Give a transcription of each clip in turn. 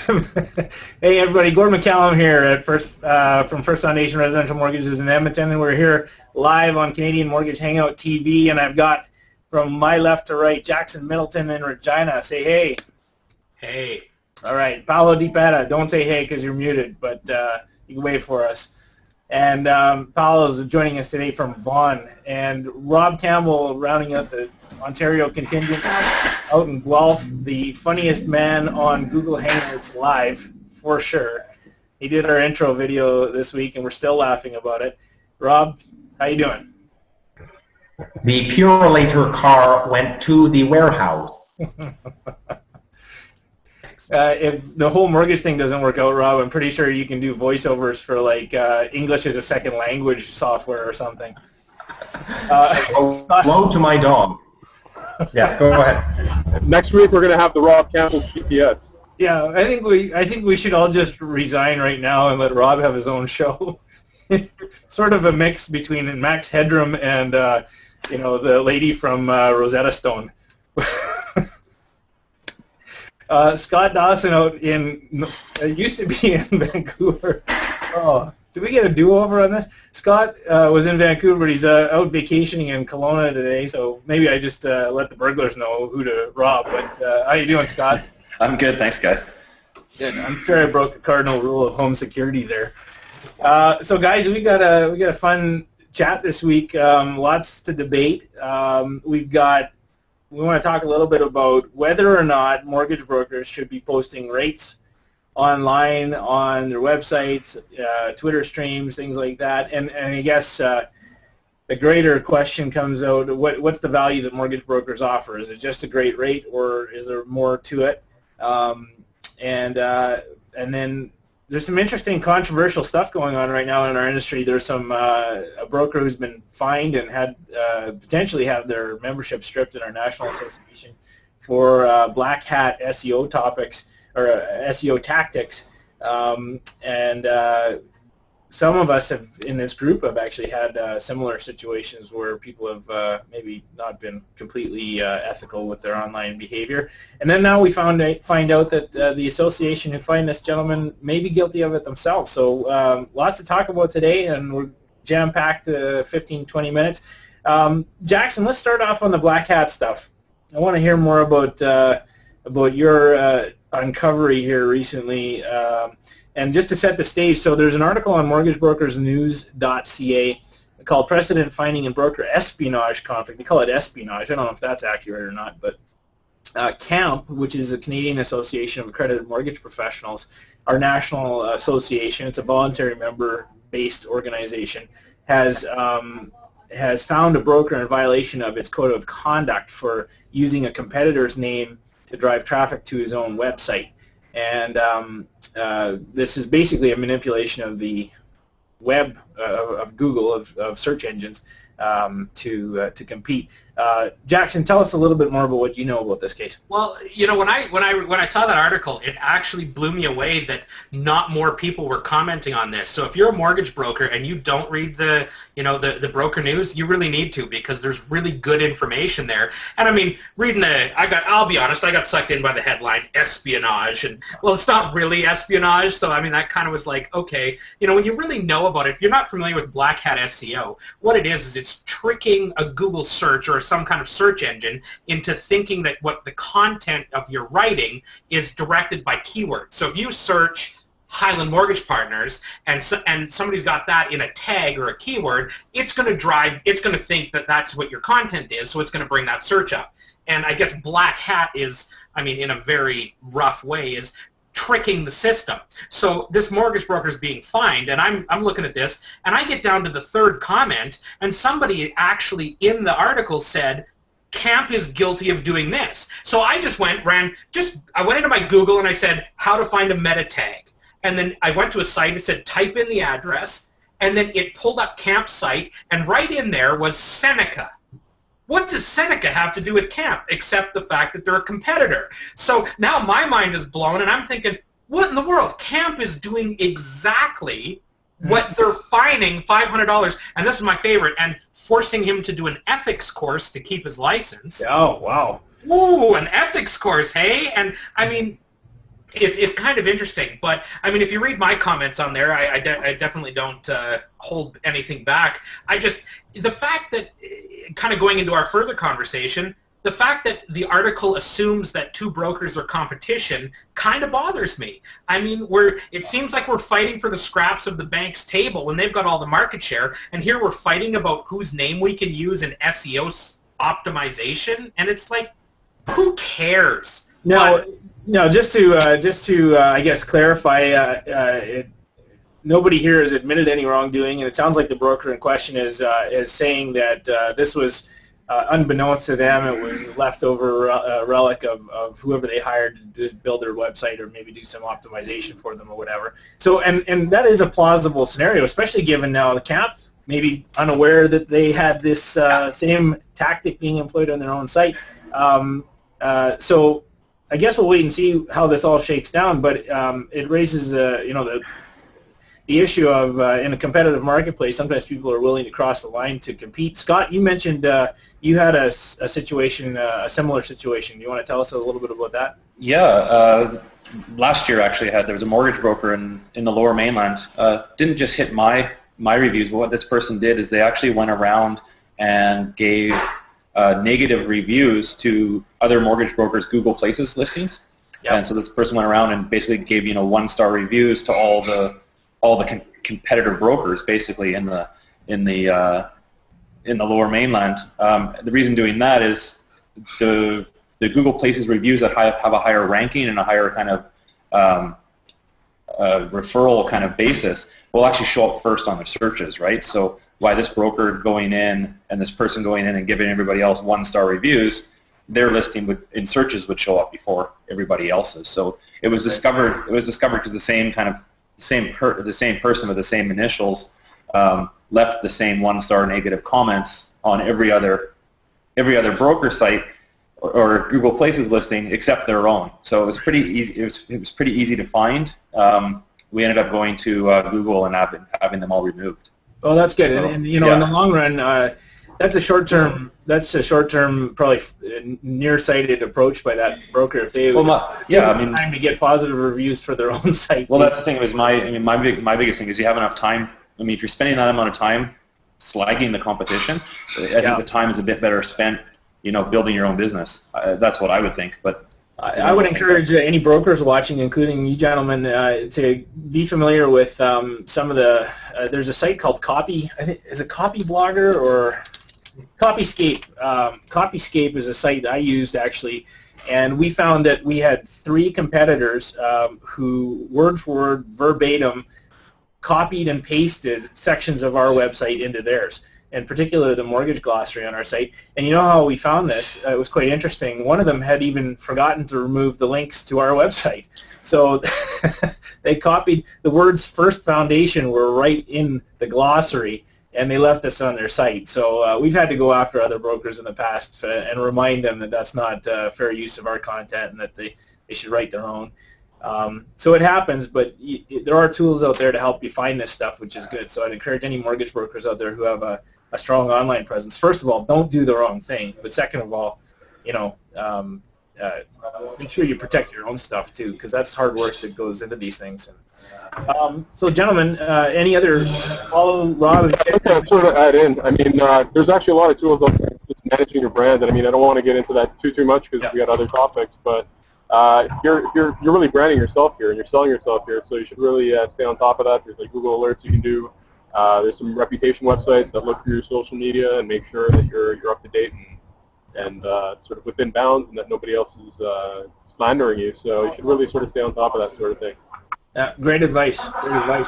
Hey everybody, Gordon McCallum here at from First Foundation Residential Mortgages in Edmonton, and we're here live on Canadian Mortgage Hangout TV, and I've got from my left to right Jackson Middleton in Regina. Say hey. Hey. All right, Paolo Di Petta, don't say hey because you're muted, but you can wave for us. And Paolo is joining us today from Vaughan, and Rob Campbell rounding out the Ontario contingent out in Guelph, the funniest man on Google Hangouts Live, for sure. He did our intro video this week, and we're still laughing about it. Rob, how you doing? The Purolator car went to the warehouse. If the whole mortgage thing doesn't work out, Rob, I'm pretty sure you can do voiceovers for like English as a second language software or something. Hello to my dog. Yeah, go ahead. Next week we're going to have the Rob Campbell GPS. Yeah, I think we should all just resign right now and let Rob have his own show. It's sort of a mix between Max Headroom and the lady from Rosetta Stone. Scott Dawson out used to be in Vancouver. Oh, did we get a do-over on this? Scott was in Vancouver. He's out vacationing in Kelowna today, so maybe I just let the burglars know who to rob. But how you doing, Scott? I'm good, thanks, guys. Good. I'm sure I broke the cardinal rule of home security there. So, guys, we got a fun chat this week. Lots to debate. We want to talk a little bit about whether or not mortgage brokers should be posting rates online on their websites, Twitter streams, things like that. And I guess the greater question comes out, what's the value that mortgage brokers offer? Is it just a great rate, or is there more to it? And then there's some interesting controversial stuff going on right now in our industry. There's some a broker who's been fined and had potentially have their membership stripped in our national association for black hat SEO topics or SEO tactics. And some of us in this group have actually had similar situations where people have maybe not been completely ethical with their online behavior. And then now we find out that the association who fined this gentleman may be guilty of it themselves. So lots to talk about today, and we're jam-packed 15-20 minutes. Jackson, let's start off on the black hat stuff. I want to hear more about your uncovery here recently. And just to set the stage, so there's an article on mortgagebrokersnews.ca called Precedent Finding and Broker Espionage Conflict. They call it espionage. I don't know if that's accurate or not, but CAMP, which is a Canadian Association of Accredited Mortgage Professionals, our national association, it's a voluntary member-based organization, has found a broker in violation of its code of conduct for using a competitor's name to drive traffic to his own website. And this is basically a manipulation of the web of Google, of search engines, to compete. Jackson, tell us a little bit more about what you know about this case. Well, when I saw that article, it actually blew me away that not more people were commenting on this. So if you're a mortgage broker and you don't read the broker news, you really need to, because there's really good information there. And I mean, I'll be honest, I got sucked in by the headline espionage, and well, it's not really espionage. So I mean, that kind of was like, okay, when you really know about it, if you're not familiar with black hat SEO, what it is it's tricking a Google search or some kind of search engine into thinking that what the content of your writing is directed by keywords. So if you search Highland Mortgage Partners and somebody's got that in a tag or a keyword, it's going to think that that's what your content is, so it's going to bring that search up. And I guess black hat is, I mean, in a very rough way, is tricking the system. So this mortgage broker is being fined, and I'm looking at this, and I get down to the third comment, and somebody actually in the article said, CAMP is guilty of doing this. So I just I went into my Google and I said, how to find a meta tag. And then I went to a site that said, type in the address, and then it pulled up CAMP's site, and right in there was Seneca. What does Seneca have to do with CAMP, except the fact that they're a competitor? So now my mind is blown, and I'm thinking, what in the world? CAMP is doing exactly what they're fining $500, and this is my favorite, and forcing him to do an ethics course to keep his license. Oh, wow. Ooh, an ethics course, hey? And, I mean, it's kind of interesting, but I mean, if you read my comments on there, I definitely don't hold anything back. The fact that, kind of going into our further conversation, the fact that the article assumes that two brokers are competition kind of bothers me. I mean, it seems like we're fighting for the scraps of the bank's table when they've got all the market share, and here we're fighting about whose name we can use in SEO optimization, and it's like, who cares? No, just to I guess clarify, nobody here has admitted any wrongdoing, and it sounds like the broker in question is saying that this was unbeknownst to them. It was leftover relic of whoever they hired to build their website or maybe do some optimization for them or whatever. So, and that is a plausible scenario, especially given now the CAP maybe unaware that they had this same tactic being employed on their own site. So I guess we'll wait and see how this all shakes down, but it raises the issue of in a competitive marketplace, sometimes people are willing to cross the line to compete. Scott, you mentioned you had a situation, a similar situation. Do you want to tell us a little bit about that? Yeah, last year actually there was a mortgage broker in the Lower Mainland. Didn't just hit my reviews, but what this person did is they actually went around and gave negative reviews to other mortgage brokers' Google Places listings. Yep. And so this person went around and basically gave 1-star reviews to all the competitor brokers basically in the Lower Mainland. The reason doing that is the Google Places reviews that have a higher ranking and a higher kind of referral kind of basis will actually show up first on the searches, right? So why this broker going in and this person going in and giving everybody else 1-star reviews, their listing in searches would show up before everybody else's. So it was discovered because the same person with the same initials left the same 1-star negative comments on every other broker site or Google Places listing except their own. So it was pretty easy. It was pretty easy to find. We ended up going to Google and having them all removed. Oh, that's good. And in the long run, that's a short-term, probably nearsighted approach by that broker. If they time to get positive reviews for their own site. Well, that's the thing. My biggest thing is you have enough time. I mean, if you're spending that amount of time slagging the competition, I think the time is a bit better spent, building your own business. That's what I would think. But I would encourage any brokers watching, including you gentlemen, to be familiar with some of the. There's a site called is it Copy Blogger or Copyscape? Copyscape is a site I used actually, and we found that we had 3 competitors who word for word, verbatim, copied and pasted sections of our website into theirs. In particular, the mortgage glossary on our site. And you know how we found this? It was quite interesting. One of them had even forgotten to remove the links to our website. So they copied the words "first foundation" were right in the glossary, and they left us on their site. So we've had to go after other brokers in the past and remind them that that's not fair use of our content and that they should write their own. So it happens, but there are tools out there to help you find this stuff, which is good. So I'd encourage any mortgage brokers out there who have a strong online presence. First of all, don't do the wrong thing. But second of all, make sure you protect your own stuff too, because that's hard work that goes into these things. So, gentlemen, any other follow, Rob? I can sort of add in. I mean, there's actually a lot of tools out there just managing your brand, and I mean, I don't want to get into that too much because we got other topics, but you're really branding yourself here, and you're selling yourself here, so you should really stay on top of that. There's like Google Alerts you can do. There's some reputation websites that look through your social media and make sure that you're up to date and sort of within bounds, and that nobody else is slandering you. So you should really sort of stay on top of that sort of thing. Great advice. Great advice.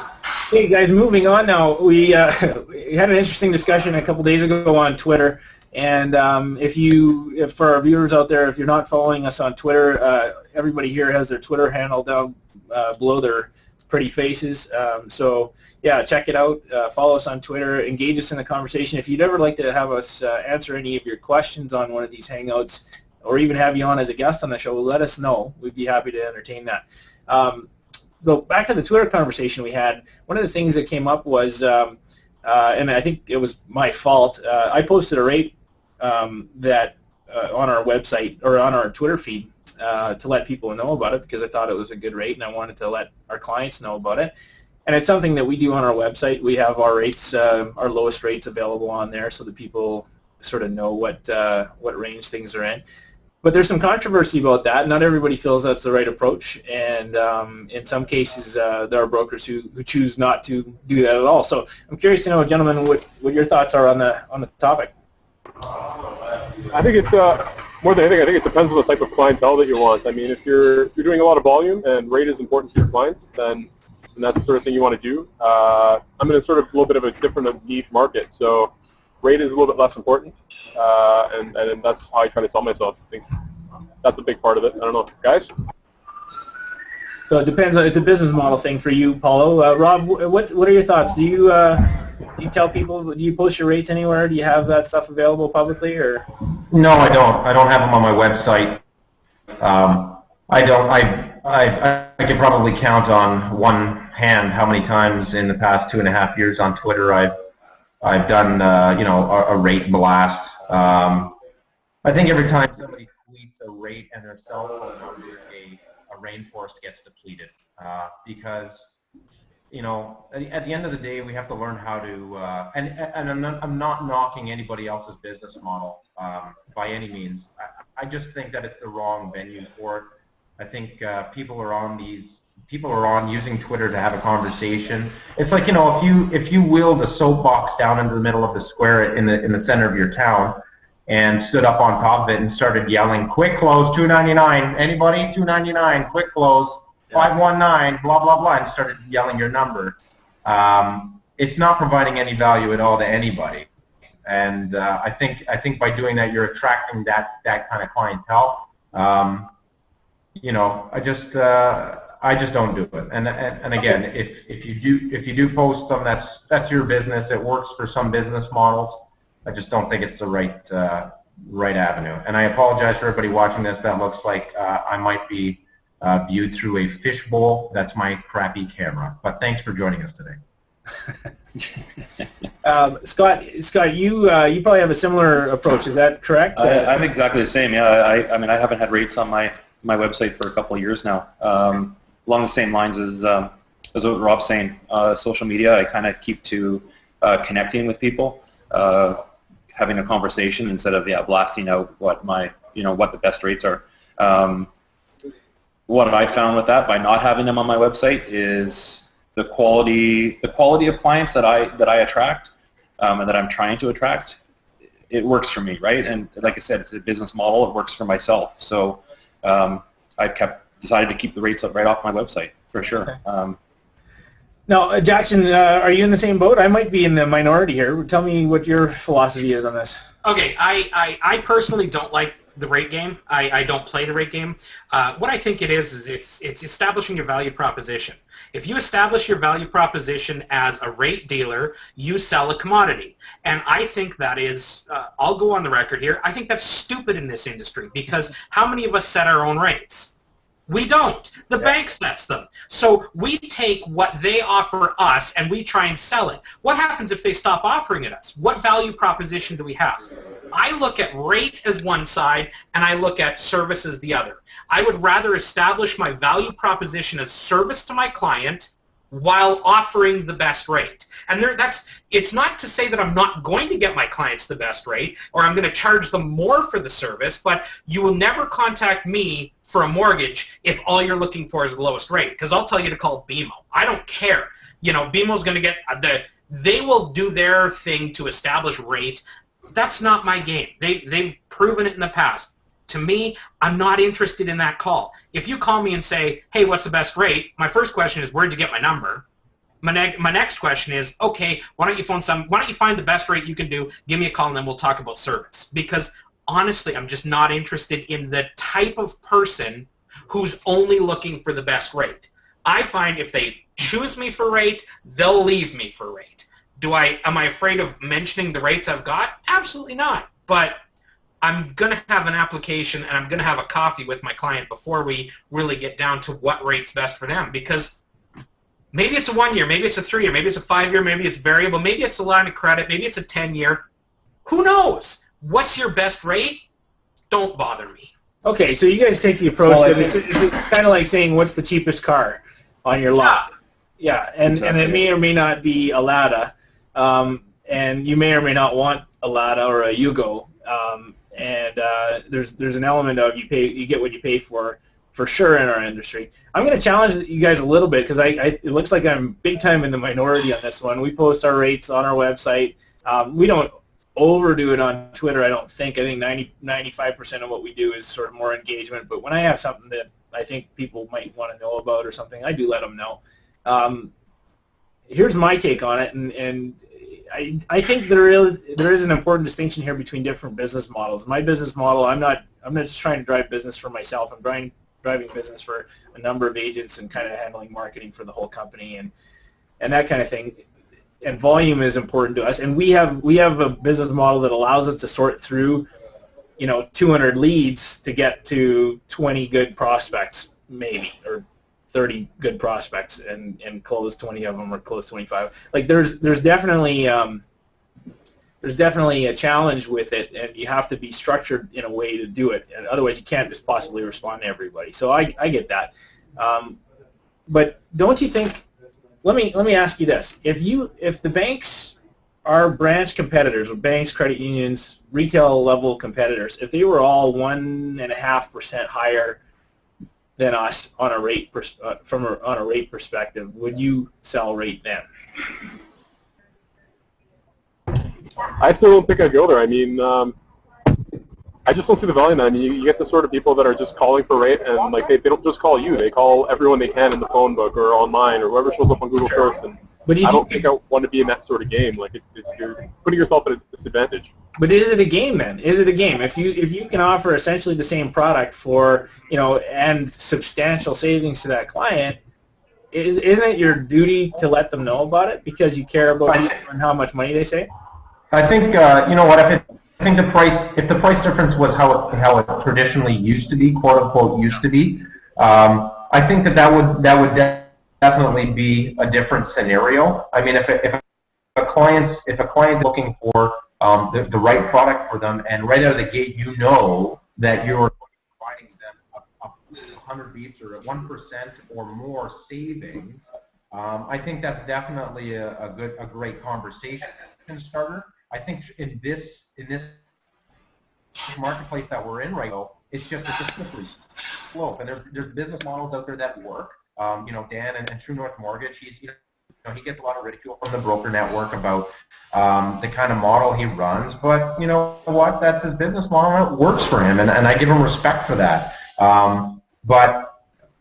Hey guys, moving on now. We had an interesting discussion a couple days ago on Twitter, and if for our viewers out there, if you're not following us on Twitter, everybody here has their Twitter handle down below their pretty faces. So yeah, check it out. Follow us on Twitter. Engage us in the conversation. If you'd ever like to have us answer any of your questions on one of these Hangouts, or even have you on as a guest on the show, let us know. We'd be happy to entertain that. Go back to the Twitter conversation we had. One of the things that came up was, and I think it was my fault, I posted a rate that on our website, or on our Twitter feed, to let people know about it because I thought it was a good rate and I wanted to let our clients know about it. And it's something that we do on our website. We have our rates, our lowest rates available on there so that people sort of know what range things are in. But there's some controversy about that. Not everybody feels that's the right approach, and in some cases there are brokers who choose not to do that at all. So I'm curious to know, gentlemen, what your thoughts are on the topic. I think it's more than anything. I think it depends on the type of clientele that you want. I mean, if you're doing a lot of volume and rate is important to your clients, then that's the sort of thing you want to do. I'm in a sort of a little bit of a different niche market, so rate is a little bit less important, and that's how I try to sell myself. I think that's a big part of it. I don't know, guys. So it depends. It's a business model thing for you, Paulo. Rob, what are your thoughts? Do you tell people? Do you post your rates anywhere? Do you have that stuff available publicly, or? No, I don't. I don't have them on my website. I don't. I could probably count on one hand how many times in the past 2.5 years on Twitter I've done a rate blast. I think every time somebody tweets a rate and their cell phone number, a rainforest gets depleted because at the end of the day we have to learn how to and I'm not knocking anybody else's business model by any means. I just think that it's the wrong venue for it. I think people are on using Twitter to have a conversation. It's like, if you wheeled a soapbox down into the middle of the square in the center of your town and stood up on top of it and started yelling, "Quick close, $2.99, anybody? $2.99, quick close, 519, blah blah blah," and started yelling your number. It's not providing any value at all to anybody. And I think by doing that you're attracting that kind of clientele. I just don't do it. And again, if you do post them, that's your business. It works for some business models. I just don't think it's the right avenue. And I apologize for everybody watching this. That looks like I might be viewed through a fishbowl. That's my crappy camera. But thanks for joining us today. Scott, you probably have a similar approach. Is that correct? I'm exactly the same. Yeah, I mean, I haven't had rates on my website for a couple of years now. Along the same lines as what Rob's saying, social media, I kind of keep to connecting with people, having a conversation instead of blasting out what the best rates are. What I found with that by not having them on my website is the quality of clients that I attract and that I'm trying to attract. It works for me, right? And like I said, it's a business model. It works for myself. So I've decided to keep the rates up right off my website for sure. Okay. Now, Jackson, are you in the same boat? I might be in the minority here. Tell me what your philosophy is on this. Okay, I personally don't like the rate game. I don't play the rate game. What I think it is it's establishing your value proposition. If you establish your value proposition as a rate dealer, you sell a commodity. And I think that is, I'll go on the record here, I think that's stupid in this industry because how many of us set our own rates? We don't. The bank sets them. So we take what they offer us and we try and sell it. What happens if they stop offering it us? What value proposition do we have? I look at rate as one side and I look at service as the other. I would rather establish my value proposition as service to my client while offering the best rate. And it's not to say that I'm not going to get my clients the best rate or I'm going to charge them more for the service, but you will never contact me for a mortgage if all you're looking for is the lowest rate, because I'll tell you to call BMO. I don't care. BMO's going to get they will do their thing to establish rate. That's not my game. They've proven it in the past. To me, I'm not interested in that call. If you call me and say, "Hey, what's the best rate?" my first question is, "Where'd you get my number?" My next question is, "Okay, why don't you find the best rate you can do? Give me a call and then we'll talk about service." Because honestly, I'm just not interested in the type of person who's only looking for the best rate. I find if they choose me for rate, they'll leave me for rate. Am I afraid of mentioning the rates I've got? Absolutely not. But I'm going to have an application and I'm going to have a coffee with my client before we really get down to what rate's best for them. Because maybe it's a 1 year, maybe it's a 3 year, maybe it's a 5 year, maybe it's variable, maybe it's a line of credit, maybe it's a 10 year. Who knows? What's your best rate? Don't bother me. Okay, so you guys take the approach that it's kind of like saying what's the cheapest car on your lot. Yeah, and it may or may not be a Lada, and you may or may not want a Lada or a Yugo, and there's an element of you get what you pay for sure in our industry. I'm going to challenge you guys a little bit because it looks like I'm big time in the minority on this one. We post our rates on our website. We don't overdo it on Twitter, I don't think. I think 95% of what we do is sort of more engagement. But when I have something that I think people might want to know about or something, I do let them know. Here's my take on it, and I think there is an important distinction here between different business models. My business model, I'm not just trying to drive business for myself. I'm driving business for a number of agents and kind of handling marketing for the whole company and that kind of thing. And volume is important to us. And we have a business model that allows us to sort through, 200 leads to get to 20 good prospects, maybe, or 30 good prospects, and close 20 of them or close 25. Like there's definitely a challenge with it, and you have to be structured in a way to do it. And otherwise, you can't just possibly respond to everybody. So I get that. But don't you think? Let me ask you this: if the banks are branch competitors, or banks, credit unions, retail level competitors, if they were all 1.5% higher than us on a rate on a rate perspective, would you sell rate then? I still don't think I'd go there. I mean, I just don't see the value in that. I mean, you get the sort of people that are just calling for rate, and like they don't just call you; they call everyone they can in the phone book or online or whoever shows up on Google first. And I don't think I want to be in that sort of game. Like you're putting yourself at a disadvantage. But is it a game then? Is it a game? If you can offer essentially the same product for and substantial savings to that client, isn't it your duty to let them know about it because you care about and how much money they save? I think if the price difference was how it traditionally used to be, quote unquote used to be, I think that would definitely be a different scenario. I mean, if a client's looking for the right product for them, and right out of the gate you know that you're providing them a 100 beeps or a 1% or more savings, I think that's definitely a great conversation starter. I think in this marketplace that we're in right now, it's a slippery slope, and there's business models out there that work. Dan and True North Mortgage, he gets a lot of ridicule from the broker network about the kind of model he runs, but you know what? That's his business model, and it works for him, and I give him respect for that. But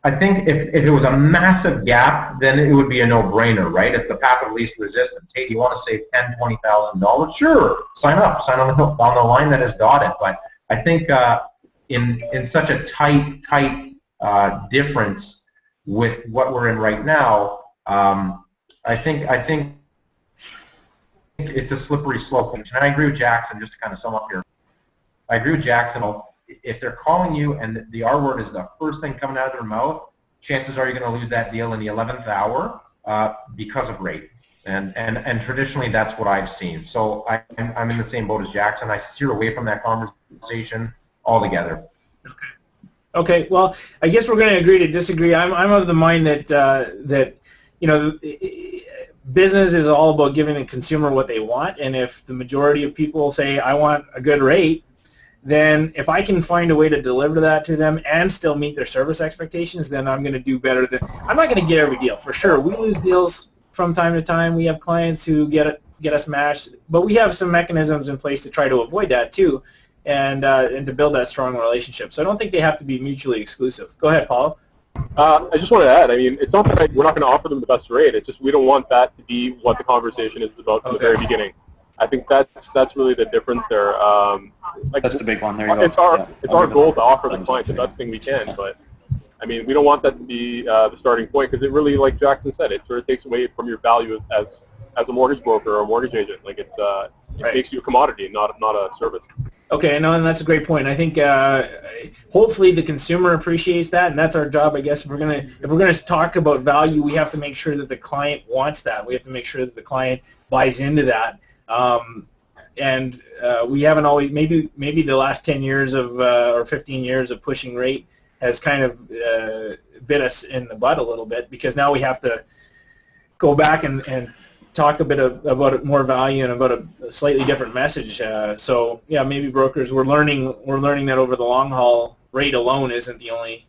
I think if it was a massive gap, then it would be a no-brainer, right? It's the path of least resistance. Hey, do you want to save $10,000, $20,000? Sure, sign up. Sign on the line that is dotted. But I think in such a tight difference with what we're in right now, I think it's a slippery slope. And I agree with Jackson, just to kind of sum up here. I agree with Jackson. If they're calling you and the R word is the first thing coming out of their mouth, chances are you're going to lose that deal in the 11th hour because of rate. And traditionally, that's what I've seen. So I'm in the same boat as Jackson. I steer away from that conversation altogether. Okay. Well, I guess we're going to agree to disagree. I'm of the mind that business is all about giving the consumer what they want, and if the majority of people say I want a good rate, then if I can find a way to deliver that to them and still meet their service expectations, then I'm going to do better. I'm not going to get every deal, for sure. We lose deals from time to time. We have clients who get us matched, but we have some mechanisms in place to try to avoid that too, and to build that strong relationship. So I don't think they have to be mutually exclusive. Go ahead, Paulo. I just want to add, I mean, it's not that we're not going to offer them the best rate. It's just we don't want that to be what the conversation is about from the very beginning. I think that's really the difference there. That's the big one. There you go. It's our goal to offer the client the best thing we can, but I mean, we don't want that to be the starting point because it really, like Jackson said, it sort of takes away from your value as a mortgage broker or a mortgage agent. Like it makes you a commodity, not a service. Okay, no, and that's a great point. I think hopefully the consumer appreciates that, and that's our job, I guess. If we're gonna talk about value, we have to make sure that the client wants that. We have to make sure that the client buys into that. we haven't always, maybe the last 10 years of or 15 years of pushing rate has kind of bit us in the butt a little bit, because now we have to go back and talk a bit about more value and about a slightly different message. So yeah, maybe brokers, we're learning that over the long haul, rate alone isn't the only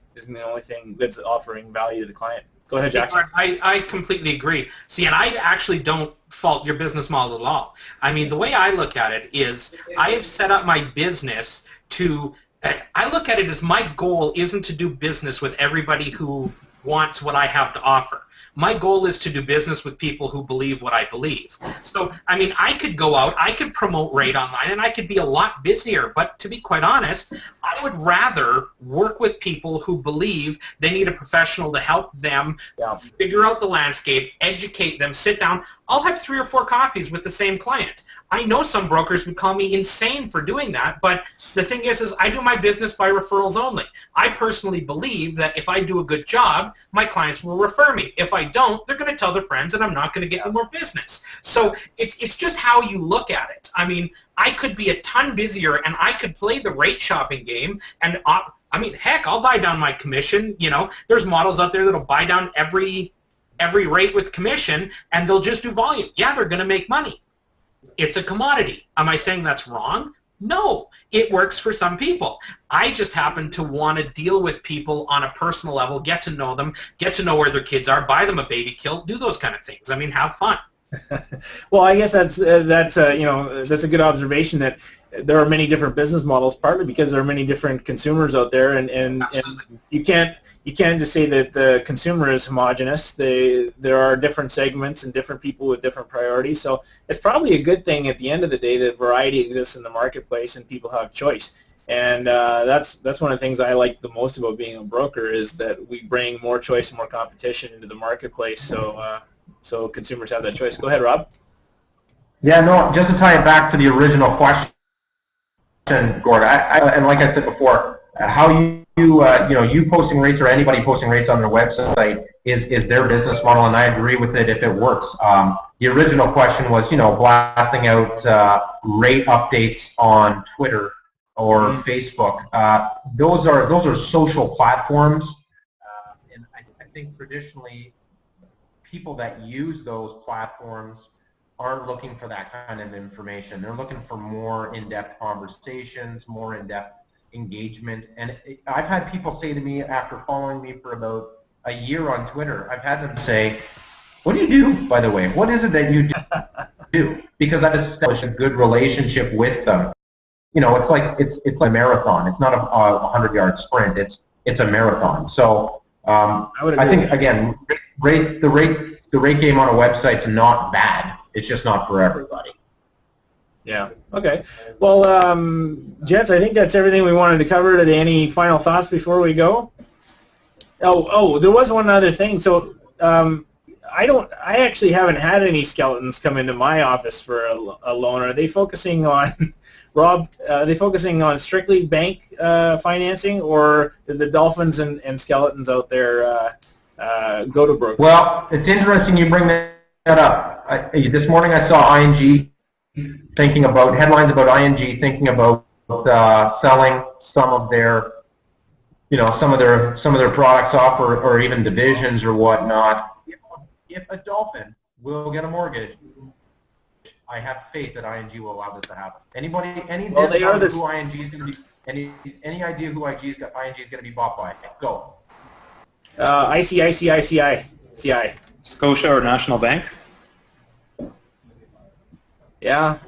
thing that's offering value to the client. Go ahead, Jackson. I completely agree. See, and I actually don't fault your business model at all. I mean, the way I look at it is I have set up my business to, I look at it as my goal isn't to do business with everybody who wants what I have to offer. My goal is to do business with people who believe what I believe. So, I mean, I could go out, I could promote rate online, and I could be a lot busier. But to be quite honest, I would rather work with people who believe they need a professional to help them figure out the landscape, educate them, sit down. I'll have 3 or 4 coffees with the same client. I know some brokers would call me insane for doing that, but the thing is I do my business by referrals only. I personally believe that if I do a good job, my clients will refer me. If I don't, they're going to tell their friends, and I'm not going to get them more business. So it's just how you look at it. I mean, I could be a ton busier, and I could play the rate shopping game, and I mean, heck, I'll buy down my commission. You know, there's models out there that'll buy down every rate with commission, and they'll just do volume. Yeah, they're going to make money. It's a commodity. Am I saying that's wrong? No, it works for some people. I just happen to want to deal with people on a personal level, get to know them, get to know where their kids are, buy them a baby kilt, do those kind of things. I mean, have fun. Well, I guess that's you know, that's a good observation, that there are many different business models, partly because there are many different consumers out there, and you can't just say that the consumer is homogenous. There are different segments and different people with different priorities. So it's probably a good thing at the end of the day that variety exists in the marketplace and people have choice. And that's one of the things I like the most about being a broker, is that we bring more choice and more competition into the marketplace. So consumers have that choice. Go ahead, Rob. Yeah, no, just to tie it back to the original question, Gord, and like I said before, how you posting rates or anybody posting rates on their website is their business model, and I agree with it if it works. The original question was, blasting out rate updates on Twitter or Facebook. Those are social platforms, and I think traditionally people that use those platforms aren't looking for that kind of information. They're looking for more in-depth conversations, more in-depth engagement. And I've had people say to me after following me for about a year on Twitter, I've had them say, "What do you do, by the way? What is it that you do?" Because I've established a good relationship with them. It's like a marathon. It's not a 100-yard sprint. It's a marathon. So I think, again, the rate game on a website's not bad. It's just not for everybody. Yeah. Okay. Well, gents, I think that's everything we wanted to cover today. Any final thoughts before we go? Oh, there was one other thing. So I actually haven't had any skeletons come into my office for a loan. Are they focusing on, Rob? Are they focusing on strictly bank financing, or did the dolphins and skeletons out there go to brokers? Well, it's interesting you bring that up. This morning I saw ING thinking about headlines about ING thinking about selling some of their products off, or even divisions or whatnot. If a dolphin will get a mortgage, I have faith that ING will allow this to happen. Any idea who ING is going to be? Any idea who ING is going to be bought by? Go. ICICI. Scotia or National Bank? Yeah.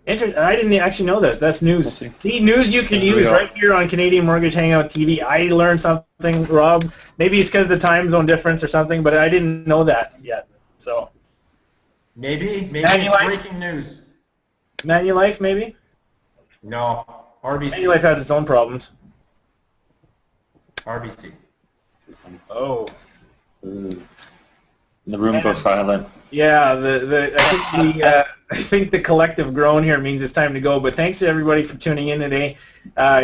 I didn't actually know this. That's news. See, news you can use right here on Canadian Mortgage Hangout TV. I learned something, Rob. Maybe it's because of the time zone difference or something, but I didn't know that yet. So maybe it's breaking news. Manulife, maybe? No. RBC. Manulife has its own problems. RBC. Oh. The room goes silent. Yeah, I think the collective groan here means it's time to go. But thanks to everybody for tuning in today,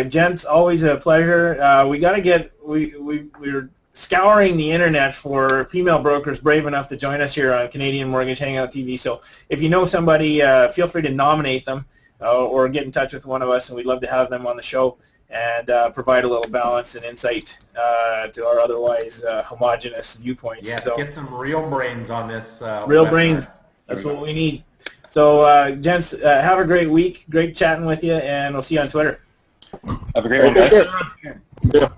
gents. Always a pleasure. We got to get. We're scouring the internet for female brokers brave enough to join us here on Canadian Mortgage Hangout TV. So if you know somebody, feel free to nominate them or get in touch with one of us, and we'd love to have them on the show and provide a little balance and insight to our otherwise homogenous viewpoints. Yeah, so, get some real brains on this. real brains. That's what we need. So, gents, have a great week. Great chatting with you, and we'll see you on Twitter. Have a great one, guys. Yeah.